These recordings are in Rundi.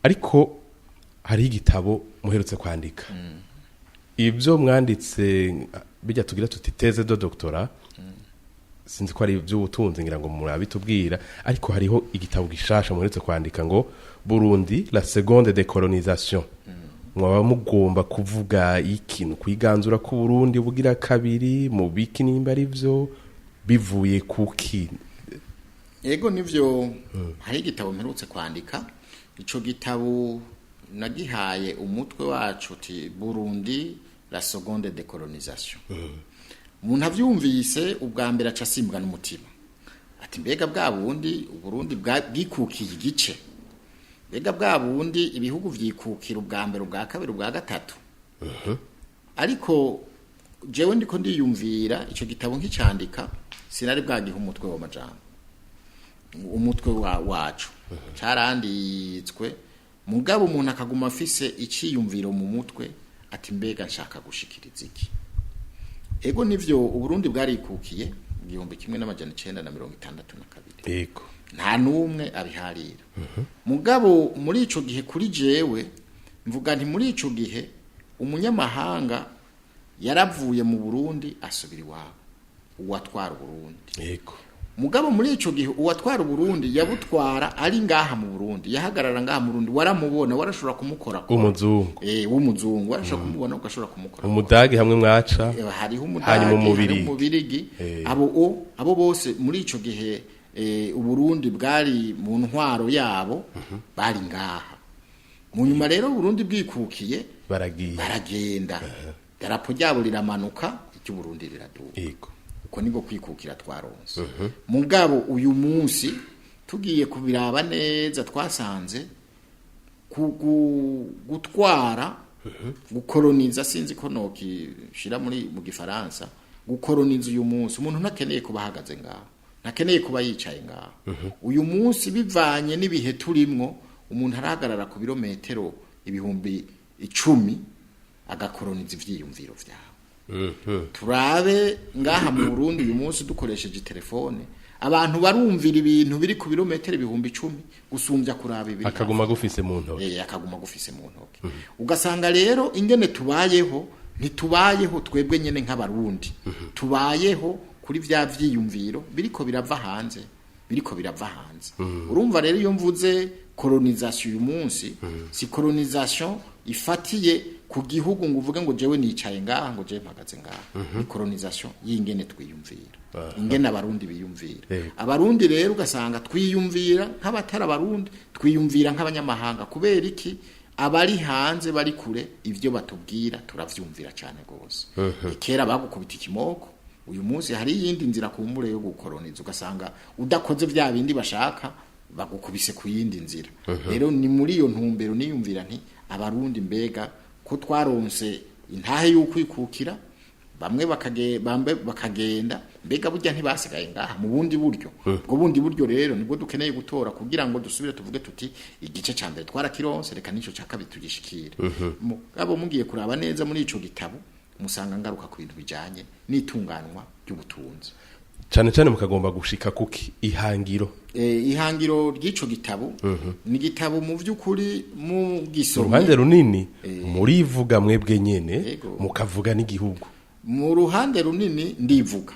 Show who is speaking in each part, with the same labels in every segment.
Speaker 1: ariko hari igitabo muherutse kwandika ibyo mwanditse bijya tugira tuti teze do doctora sinzi ko ari iby'ubutunzi ngira ngo murabitubwira ariko hariho igitabo gishasha muherutse kwandika ngo Burundi la seconde décolonisation mwaba mugomba kuvuga ikintu kwiganzura ku Burundi bugira kabiri mu biki nimba ari byo bivuye kuki
Speaker 2: yego nivyo hari igitabo mperutse kwandika ico gitabo nagihaye umutwe wacu ti Burundi la seconde décolonisation umuntu avyumvise ubwa mbere aca asimbwa n'umutima ati mbega bwa bundi Burundi bwikukiye igice mbega bwa bundi ibihugu vyikukira ubwa mbere ubwa kabiri ubwa gatatu ariko jewe ndiko ndiyumvira ico gitabo nk'icandika sinari bwagiha umutwe w'amajambo umutwe wacu caranditswe mugabo umuntu akaguma afise iciyumviro mu mutwe ati mbega nshaka gushikiriza iki ego nivyo Uburundi bwarikukiye 1962
Speaker 1: yego
Speaker 2: nta numwe abiharira mugabo muri ico gihe kuri jewe mvuga nti muri ico gihe umunyamahanga yaravuye mu Burundi asubira iwabo uwatwara Burundi
Speaker 1: yego
Speaker 2: mugabo muri ico gihe uwatwara Burundi yabutwara ari ngaha mu Burundi yahagarara ngaha mu Burundi waramubona warashobora kumukora
Speaker 1: umuzungu
Speaker 2: w'umuzungu warashobora kumubona ugashobora kumukora
Speaker 1: umudagi hamwe mwaca
Speaker 2: hariho umudagi mu Birigi abo bose muri ico gihe Uburundi bwari mu ntwaro yabo bari ngaha mu nyuma rero Burundi bwikukiye baragenda darapo ryabo riramanuka icyo Burundi riraduka
Speaker 1: yego
Speaker 2: uko niko kwikukira twaronse mugabo uyu munsi tugiye kubiraba neza twasanze gutwara gukoloniza sinzi ko noki shira mu gifaransa gukoloniza uyu munsi umuntu ntakeneye kubahagaze ngaho ntakeneye kuba yicaye ngaho uyu munsi bivanye n'ibihe turimwo umuntu arahagarara ku birometero 10,000 agakoloniza ivyiyumviro vyawe turabe ngaha mu Burundi uyu munsi dukoresheje telefone abantu barumvira ibintu biri ku birometero 10,000 gusumbya kuraba ibiri
Speaker 1: akaguma gufise mu ntoke
Speaker 2: akaguma gufise mu ntoke ugasanga rero ingene tubayeho ntitubayeho twebwe nyene nk'abarundi tubayeho kuri vya vyiyumviro biriko birava hanze urumva rero iyo mvuze colonisation uyu munsi si colonisation ifatiye ku gihugu ngo uvuge ngo jewe nicaye ngaha ngo jewe mpagaze ngaha ni colonisation y'ingene twiyumvira ingene abarundi biyumvira abarundi rero ugasanga twiyumvira nk'abatara abarundi twiyumvira nk'abanyamahanga kubera iki abari hanze bari kure ivyo batubwira turavyumvira cyane gose kera bagukubita ikimoko uyu munsi hari yindi nzira kumbure yo gukoloniza ugasanga udakoze vya bindi bashaka bagukubise ku yindi nzira rero ni muri iyo ntumbero niyumvira nti abarundi mbega ko twaronse intahe y'ukwikukira bamwe bakagenda mbega burya ntibasigaye ngaha mu bundi buryo ubwo bundi buryo rero nibwo dukeneye gutora kugira ngo dusubire tuvuge tuti igice ca mbere twarakironse reka nico ca kabiri tugishikire mugabo mugiye kuraba neza muri ico gitabo musanga ngaruka ku bintu bijanye n'itunganwa ry'ubutunzi
Speaker 1: cyane cyane mukagomba gushika kuki ihangiro
Speaker 2: ry'ico gitabo ni gitabo mu vy'ukuri mu gisomye
Speaker 1: uruhande runini murivuga mwebwe nyene mukavuga n'igihugu
Speaker 2: mu ruhande runini ndivuga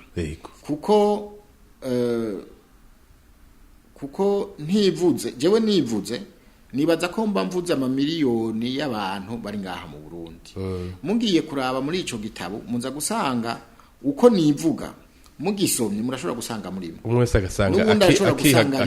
Speaker 2: kuko ntivuze jewe nivuze nibaza ko mba mvuze amamiliyoni y'abantu bari ngaha mu Burundi mugiye kuraba muri ico gitabo muza gusanga uko nivuga mugisomye murashobora gusanga murimo
Speaker 1: umwe wese agasanga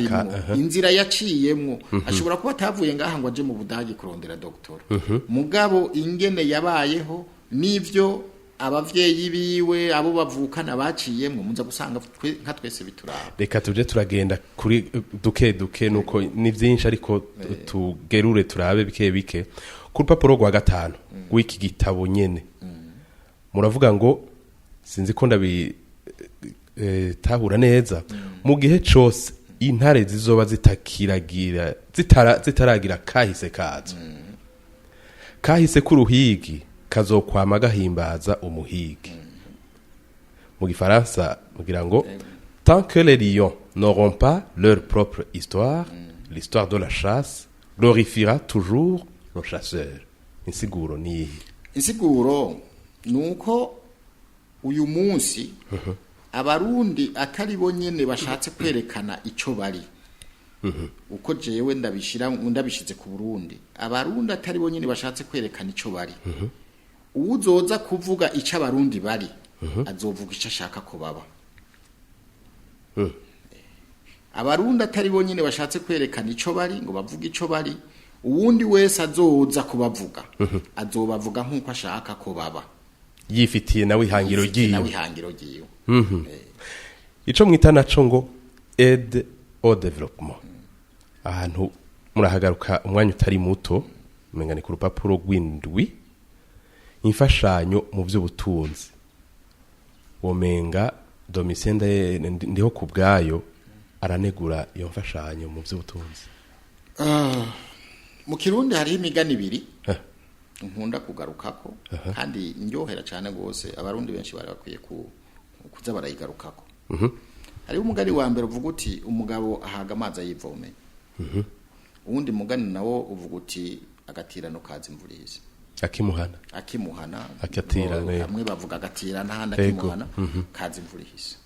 Speaker 2: inzira yaciyemwo ashobora kuba atavuye ngaha ngo aje mu Budagi kurondera doktora mugabo ingene yabayeho nivyo abavyeyi biwe abo bavukana baciyemwo muza gusanga nka twese bituraba
Speaker 1: reka tuje turagenda kuri duke nuko ni vyinshi ariko tugerure turabe bike ku rupapuro rwa 5 w'iki gitabo nyene muravuga ngo sinzi ko ndabi tahura neza mu gihe cose intare zizoba zitaragira kahise kazo kahise k'uruhigi kazokwama gahimbaza umuhigi mu gifaransa mugira ngo tant que les lions n'auront pas leur propre histoire l'histoire de la chasse glorifiera toujours le chasseur. Insiguro ni
Speaker 2: insiguro nuko uyu munsi abarundi atari bonyene bashatse kwerekana ico bari uko jewe ndabishize ku Burundi abarundi atari bonyene bashatse kwerekana ico bari uzoza kuvuga ico abarundi bari azovuga ico ashaka ko baba abarundi atari bonyene bashatse kwerekana ico bari ngo bavuge ico bari uwundi wese azoza kubavuga azobavuga nkuko ashaka ko baba
Speaker 1: yifitiye nawe ihangiro giyo ico mwita naco ngo aide au développement ahantu murahagaruka umwanya utari muto mengani ku rupapuro rw'indwi imfashanyo mu by'ubutunzi womenga Domitien ndiho ku bwayo aranegura iyo mfashanyo mu by'ubutunzi
Speaker 2: mu Kirundi hari imigani ibiri nkunda kugarukako kandi ndyohera cyane gose abarundi benshi bari bakwiye kuza barayigarukako hari umugani wa mbere uvuga uti umugabo ahaga amazi ayivomeye uwundi mugani nawo uvuga uti agatirano kaza imvurizi akimuhana akatirana bamwe bavuga agatirana handi akimuhana kaza imvurizi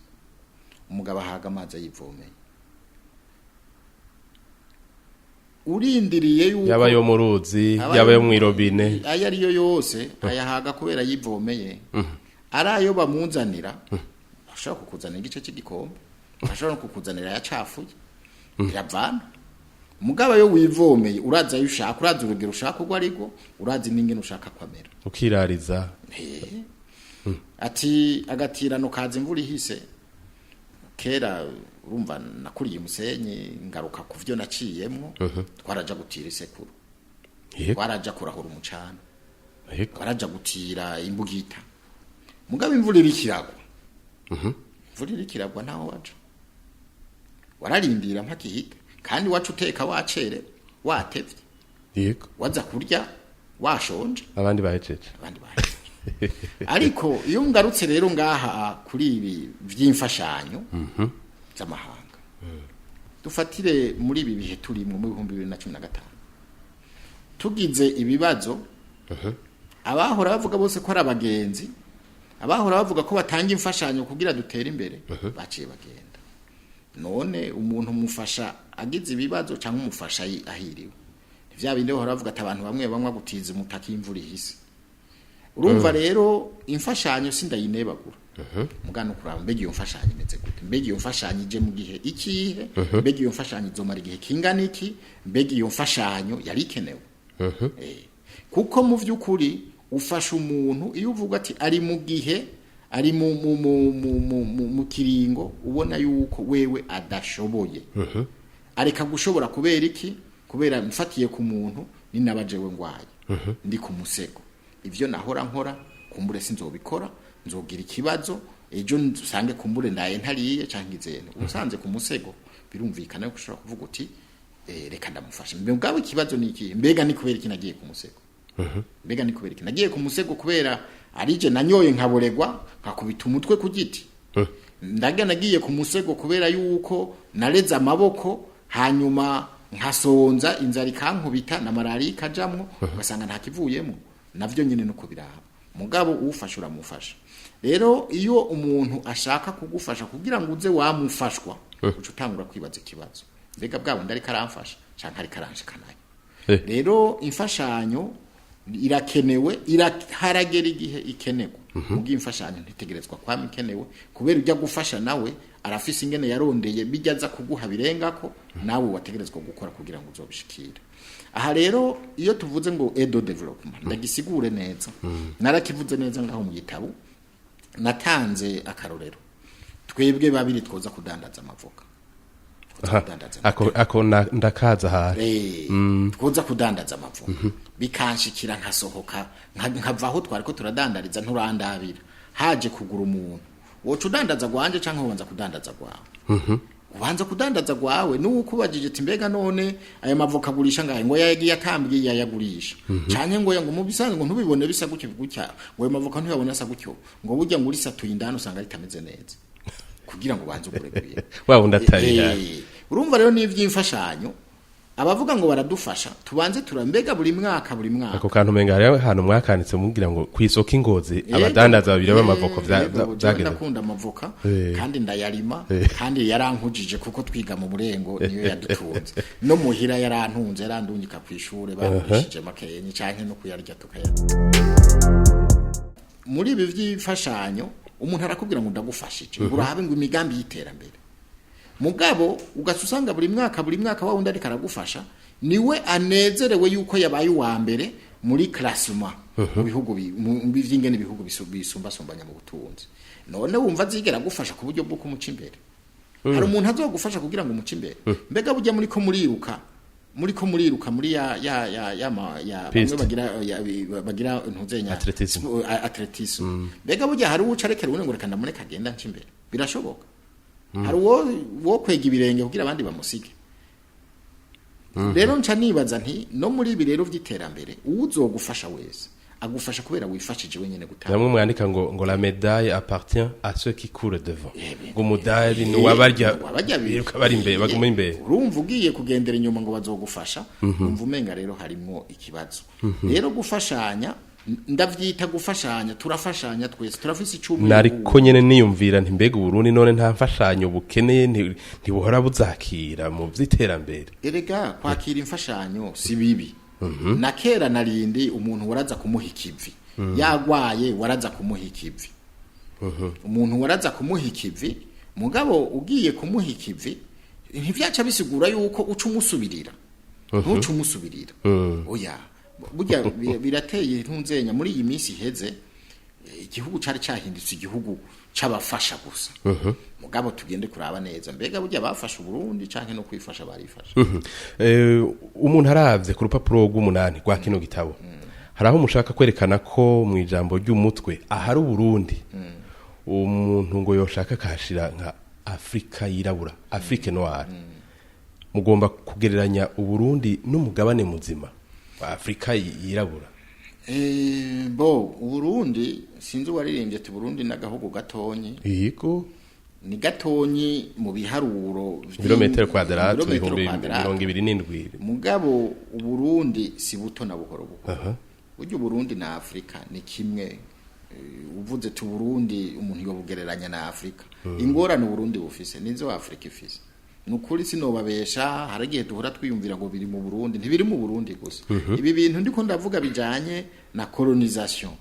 Speaker 2: umugabo ahaga amazi ayivomeye urindiriye yuko
Speaker 1: yaba yo mu ruzi yaba yo mu irobine
Speaker 2: aya ariyo yose ayahaga kubera yivomeye arayo bamunzanira ashaka kukuzanira igice cy'igikombe ashaka kukuzanira yacafuye biravana mugaba yo wivomeye uraza yushaka uraza urugero ushaka ugwa ariko uraza n'ingene ushaka kwamera
Speaker 1: ukirariza
Speaker 2: ati agatirano kaza imvura ihise kera urumva nakuriye umusenyi ngaruka kuvyo naciyemwo twaraja gutira isekuru twaraja kurahura umucana twaraja gutira imbugita mugabo imvura irikiragwa imvura irikiragwa naho waje wararindira mpakihita kandi wacu uteka wacere watevye
Speaker 1: yego
Speaker 2: waza kurya washonje
Speaker 1: abandi bahejeje
Speaker 2: ariko iyo ngarutse rero ngaha kuri ibi vy'imfashanyo z'amahanga dufatire muri ibi bihe turimo mu 2015 tugize ibibazo abahora bavuga bose ko ari abagenzi abahora bavuga ko batanga imfashanyo kugira dutere imbere baciye bagenda none umuntu mufasha agize ibibazo cyangwa umufasha ahiriwe vya bindi bahora bavuga ati abantu bamwe bamwe gutiza umutaka imvura ihise urumva rero imfashanyo sindayinebagura mugano kuraba mbege iyo mfashanyo imeze gute mbege iyo mfashanyo ije mu gihe ikihe mbege iyo mfashanyo izomara igihe kingana iki mbege iyo mfashanyo yari ikenewe kuko mu vy'ukuri ufasha umuntu iyo uvuga ati ari mu gihe ari mu kiringo ubona yuko wewe adashoboye areka gushobora kubera iki kubera mfatiye ku muntu ni nabajewe ngwaye ndi ku musego ivyo nahora nkora kumbure sinzobikora nzogira ikibazo ejo usange kumbure ndaye ntariye canke izene usanze ku musego birumvikana ko ushobora kuvuga uti reka ndamufasha mbega ikibazo ni iki mbega ni kubera iki nagiye ku musego mbega ni kubera iki nagiye ku musego kubera arije nanyoye nkaboregwa nkakubita umutwe ku giti ndaga nagiye ku musego kubera yuko nareze amaboko hanyuma nkasonza inzara ikankubita na malaria ikajamwo ugasanga nta kivuyemo navyo nyine nuko biraba mugabo ufasha uramufasha rero iyo umuntu ashaka kugufasha kugira ngo uze wamufashwa uca utangura kwibaza ikibazo mbega bwabo ndari karamfasha canke ari karanshikanayo rero imfashanyo irakenewe iraharagera igihe ikenewe mugi imfashanyo ntitegerezwa kwama ikenewe kubera ujya gufasha nawe arafise ingene yarondeye bijyaza kuguha birengako nawe wategerezwa gukora kugira ngo uzobishikire aha rero iyo tuvuze ngo edo development ndagisigure neza narakivuze neza ngaho mu gitabo natanze akarorero twebwe babiri twoza kudandaza amavoka
Speaker 1: ako ndakaza hari
Speaker 2: twoza kudandaza amavoka bikanshikira nkasohoka nkavaho twari ko turadandariza nturandabira haje kugura umuntu wocu udandaza gwanje canke ubanza kudandaza gwawe ubanza kudandaza gwawe nuko ubajije ati mbega none aya mavoka agurisha ngahe ngo yagiye atambiye yayagurisha canke ngo ngo mubisanzwe ngo ntubibone bisa gutyo gutya ngo ayo mavoka ntuyabona asa gutyo ngo burya ngo urisatuye indano usanga ritameze neza kugira ngo banze ugureguye
Speaker 1: wa undataye
Speaker 2: urumva rero n'ivy'imfashanyo abavuga ngo baradufasha tubanze turambega buri mwaka
Speaker 1: ako kantu menga hari ahantu mwakanditse mugira ngo kwisoko ingozi abadandaza babiri b'amavoka
Speaker 2: byageze ndakunda amavoka kandi ndayarima kandi yarankujije kuko twiga mu burengo niyo yadutunze no muhira yarantunze yarandungika kwishure bagurishije makenye canke no kuyarya tukaya muri ibi vy'ifashanyo umuntu arakubwira ngo ndagufashije urahabe ngo imigambi y'iterambere mugabo ugasusanga buri mwaka wa wundi ariko aragufasha niwe anezerewe yuko yabaye uwa mbere muri classement mu bihugu by'ingene bihugu bisumbasumbanya mu butunzi none wumva zigera gufasha ku buryo bwo kumuca imbere hari umuntu azogufasha kugira ngo umuce imbere mbega burya muri ko muriruka muri ya bamwe bagira ntuzenya atletisme mbega burya hari uca rekera ubone ngo reka ndamureka agenda nca imbere birashoboka hari wo kwega ibirenge kugira abandi bamusige rero nca nibaza nti no muri ibi rero vy'iterambere uzogufasha wese agufasha kubera wifashije wenyene gutanga
Speaker 1: namwe mwandika ngo la médaille appartient à ceux qui courent devant ngo mudaille ni wabarya biruka bari imbere baguma imbere
Speaker 2: urumva ugiye kugendera inyuma ngo bazogufasha umva umenga rero harimo ikibazo rero gufashanya ndavyita gufashanya turafashanya twese turafise icumi
Speaker 1: nariko nyene niyumvira nti mbega Burundi none nta mfashanyo bukeneye ntibuhora buzakira mu vy'iterambere
Speaker 2: erega kwakira imfashanyo si bibi na kera narindi umuntu waraza kumuha ikivi yagwaye waraza kumuha ikivi umuntu waraza kumuha ikivi mugabo ugiye kumuha ikivi ntivyaca bisigura yuko uca umusubirira ntuca umusubirira oya burya birateye ntunzenya muri iyi minsi iheze igihugu cari cyahindutse igihugu c'abafasha gusa mugabo tugende kuraba neza mbega burya bafasha Burundi canke no kwifasha barifasha
Speaker 1: umuntu aravye ku rupapuro rw'umunani rwa kino gitabo haraho mushaka kwerekana ko mu ijambo ry'umutwe ahari Burundi umuntu ngo yoshaka kashira nka Afrika yirabura Afrique noire mugomba kugereranya Uburundi n'umugabane muzima wa Afrika yirabura
Speaker 2: Burundi sinzi waririmbye ati Burundi nagahugu gatonyi
Speaker 1: yego
Speaker 2: ni gatonyi mu biharuro
Speaker 1: kilometero kwadrate 27
Speaker 2: mugabo Burundi si buto na buhoro buhoro buryo Burundi na Afrika ni kimwe uvuze tu Burundi umuntu yobugereranya na Afrika ingorane Burundi bufise nizo Afrika ifise nukuri sinobabesha haragiye duhora twiyumvira ngo biri mu Burundi ntibiri mu Burundi gusa ibi bintu ndiko ndavuga bijanye na colonisation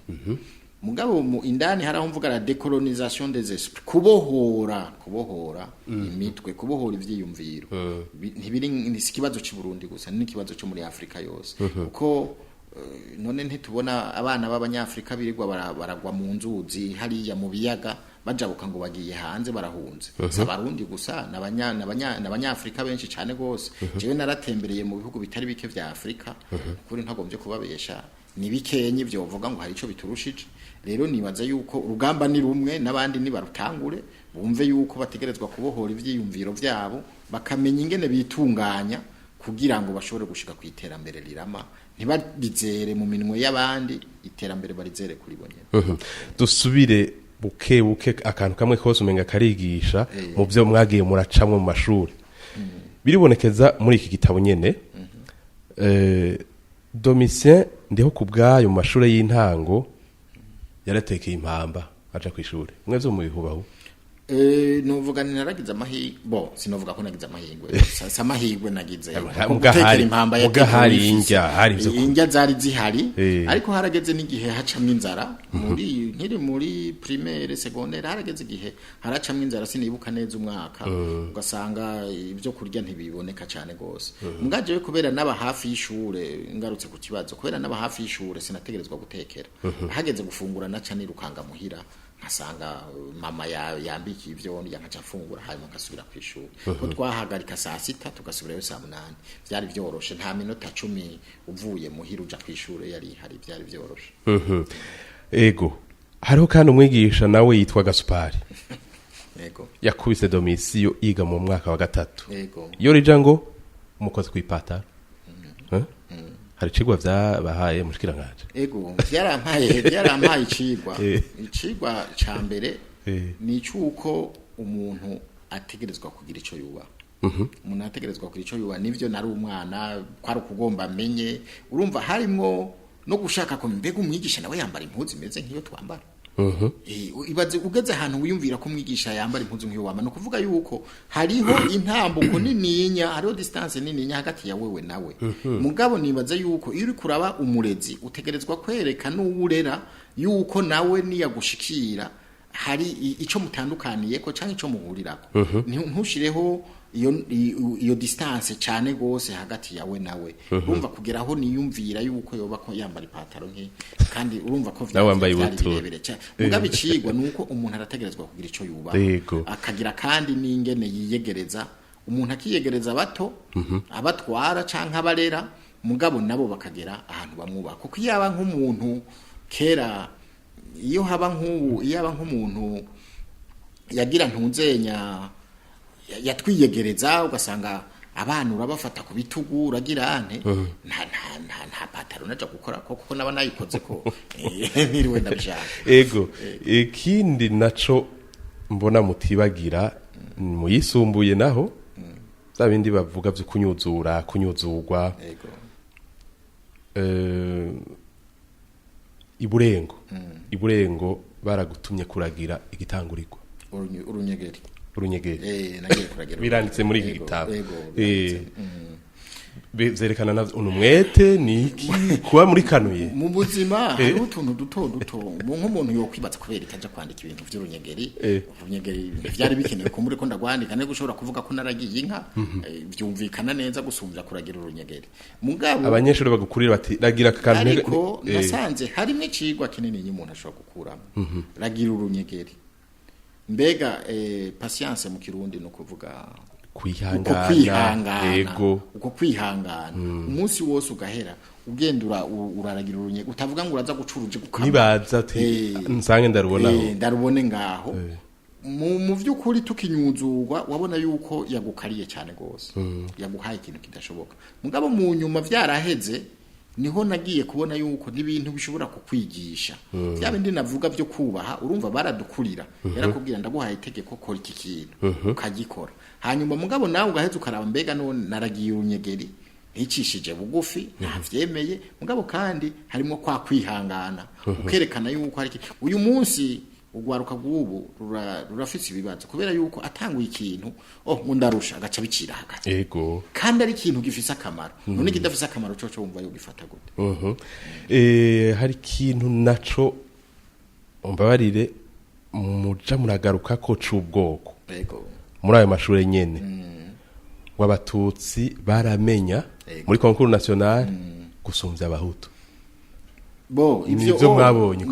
Speaker 2: mugabo mu indani haraho mvuga la décolonisation des esprits kubohora imitwe kubohora ivyiyumviro ntibiri n'ikibazo cy'u Burundi gusa n'ikibazo cyo muri Afrika yose uko none ntitubona abana b'abanyafrika birirwa baragwa mu nzuzi hariya mu biyaga bajabuka ngo bagiye hanze barahunze sabarundi gusa n'abanyafrika benshi cyane gose jewe naratembereye mu bihugu bitari bike vya Afrika kuri ntagombye kubabesha ni bikenye byo vuga ngo hari ico biturushije rero nibaza yuko urugamba ni rumwe nabandi ni barutangure bumve yuko bategerezwa kubohora ivyiyumviro vyabo bakamenya ingene bitunganya kugira ngo bashobore gushika ku iterambere rirama ntibadizere mu minwe y'abandi iterambere barizere kuri bonyene
Speaker 1: dusubire buke akantu kamwe kose umenga karigisha mu byo mwagiye muracamwe mu mashuri biribonekeza muri iki gitabo nyene Domitien ndiho kubgayo mu mashuri y'intango yaratekeye impamba aja kwishuri mwebwe mu bihubaho
Speaker 2: nuvuga naragize amahirwe sinovuga ko nagize amahirwe samahirwe nagize gutekera impamba
Speaker 1: mugahari
Speaker 2: injya zari zihari ariko harageze n'igihe hacamwe inzara nkiri muri primaire secondaire harageze igihe haracamwe inzara sinibuka neza umwaka ugasanga ibyo kurya ntibiboneka cyane gose mugaje kubera naba hafi y'ishure ngarutse ku kibazo kubera naba hafi y'ishure sinategerezwa gutekera hageze gufungura naca nirukanga muhira asanga mama yambiki ivyo yankaca afungura hanyuma akasubira kwishuri ko twahagarika saa 6 tugasubirayo saa 8 byari byoroshe nta minota 10 uvuye muhira uja kwishuri yari hari byari byoroshe
Speaker 1: ego hariho kandi umwigisha nawe yitwa Gaspari
Speaker 2: ego
Speaker 1: yakubise Domisiyo yiga mu mwaka wa 3
Speaker 2: ego
Speaker 1: yo rija ngo umukozi kwipata hari cigwa vyabahaye mushikiranganje
Speaker 2: ego byarampaye icigwa ca mbere ni cyuko umuntu ategerezwa kugira ico yuba umuntu ategerezwa kugira ico yuba nivyo nari umwana kwari ukugomba amenye urumva harimo no gushaka ko mbega umwigisha nawe yambara impuzu imeze nk'iyo twambara ibaze ugeze ahantu wiyumvira ko umwigisha yambara impuzu nk'iyo wama no kuvuga yuko hariho intambuko nininya hariho distance nininya hagati ya wewe nawe mugabo nibaze yuko iyo uri kuraba umurezi utegerezwa kwereka n'uwurera yuko nawe niyagushikira hari ico mutandukaniye ko canke ico muhurirako ntushireho iyo distance cyane gose hagati yawe nawe urumva kugeraho niyumvira yuko yoba ko yambara ipataro nke kandi urumva ko
Speaker 1: birebire
Speaker 2: cyane mugabe cigwa nuko umuntu arategerezwa kugira ico yuba akagira kandi n'ingene yiyegereza umuntu akiyegereza bato abatwara canke abarera mugabo nabo bakagera ahantu bamwuba kuko yaba nk'umuntu kera iyo haba nk'umuntu yagira ntunzenya yatwiyegereza ugasanga abantu urabafata ku bitugu uragira ante nta pataro naja gukora kuko naba nayikoze ko niriwe ndabishaka
Speaker 1: ego ikindi naco mbona mutibagira muyisumbuye naho za bindi bavuga byo kunyuzurwa iburengo baragutumye kuragira igitangurirwa urunyegeri
Speaker 2: nagiye kuragira
Speaker 1: biranditse muri iki gitabo bezerekana navyo umwete niki kuba muri kanuye
Speaker 2: mu buzima hari utuntu duto nk'umuntu yo kwibaza kubera itaje kwandika ibintu vy'urunyegeri urunyegeri byari bikenewe ko muri ko ndagwandika ne gushobora kuvuga ko naragiye inka byumvikana neza gusumbya kuragira urunyegeri mugabo
Speaker 1: abanyeshuri bagukurira bati ragira kantu
Speaker 2: ariko nasanze harimo icigwa kinini y'umuntu ashobora gukuramo ragira urunyegeri mbega patience mu kirundi no kuvuga kwihangana uko kwihangana umunsi wose ugahera ugendura uraragira urunye utavuga ngo uraza gucuruje gukama
Speaker 1: nibaza ati nsange
Speaker 2: ndarubone ngaho mu vy'ukuri tukinyuzurwa wabona yuko yagukariye cyane gose yaguhaye ikintu kidashoboka mugabo mu nyuma vyaraheze niho nagiye kubona yuko n'ibintu bishobora kukwigisha bya bindi navuga byo kubaha urumva baradukurira yarakubwira ndaguhaye itegeko ko iki kintu ukagikora hanyuma mugabo nawe ugaheza ukaraba mbega none naragiye urunyegeri icishije bugufi ntavyemeye mugabo kandi harimo kwa kwihangana ukerekana yuko hari uyu munsi ugwaruka bw'ubu rurafise ibibazo kubera yuko atanguye ikintu ndarusha agaca bicira hagati
Speaker 1: yego
Speaker 2: kandi ari ikintu gifise akamaro none kidafise akamaro cyo wumva yo gifata gute
Speaker 1: hari ikintu naco umbabarire muja muragaruka ko c'ubwoko
Speaker 2: yego
Speaker 1: muri ayo mashure nyene w'abatutsi baramenya muri concours national gusumvya abahutu
Speaker 2: ivyo mwabonye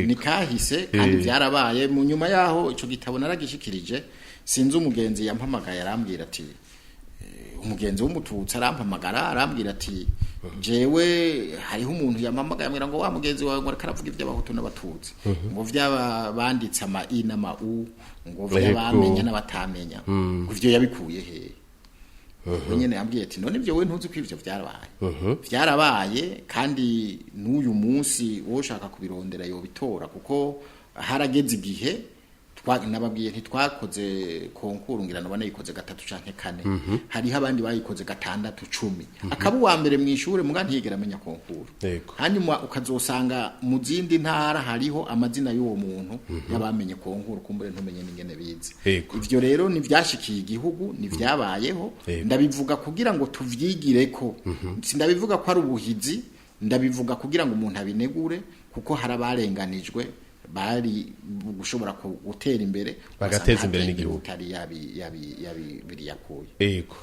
Speaker 2: nikahise kandi byarabaye mu nyuma yaho ico gitabo naragishikirije sinzi umugenzi yampamagaye arambwira ati umugenzi w'umututsi arampamagara arambwira ati jewe hariho umuntu yampamagaye amwira ngo wa mugenzi wawe ngo karavuga ivy'abahutu n'abatutsi ngo vyaba banditse ama i n'ama u ngo vyabamenya n'abatamenya ngo ivyo yabikuye he nyene yambwiye ati none ibyo we ntuzi ko ivyo vyarabaye kandi n'uyu munsi woshaka kubirondera yo bitora kuko harageze igihe nababwiye ntitwakoze konkuru ngira nabone yikoze 3 canke 4 hariho abandi bayikoze 6 10 akaba uwa mbere mu ishure muga ntiyigera amenya konkuru hanyuma ukazosanga mu zindi ntara hariho amazina y'uwo muntu yabamenye konkuru kumbure ntumenye n'ingene bize ivyo rero ni vyashikiye igihugu ni vyabayeho ndabivuga kugira ngo tuvyigireko sindabivuga ko ari ubuhizi ndabivuga kugira ngo umuntu abinegure kuko harabarenganijwe bari gushobora gutera imbere
Speaker 1: bagateza imbere n'igihugu
Speaker 2: tari biri yakuye
Speaker 1: yego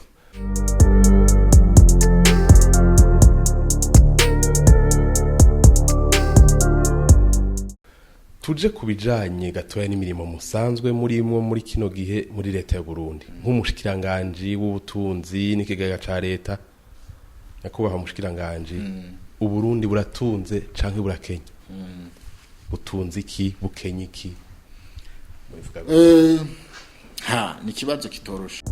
Speaker 1: tuje kubijanye gatoya n'imirimo musanzwe muri kino gihe muri leta ya Burundi nk'umushikiranganje w'ubutunzi n'ikigega ca leta yakubaha umushikiranganje uburundi buratunze canke burakenya butunzi iki bukenye iki
Speaker 2: ni kibazo kitoroshe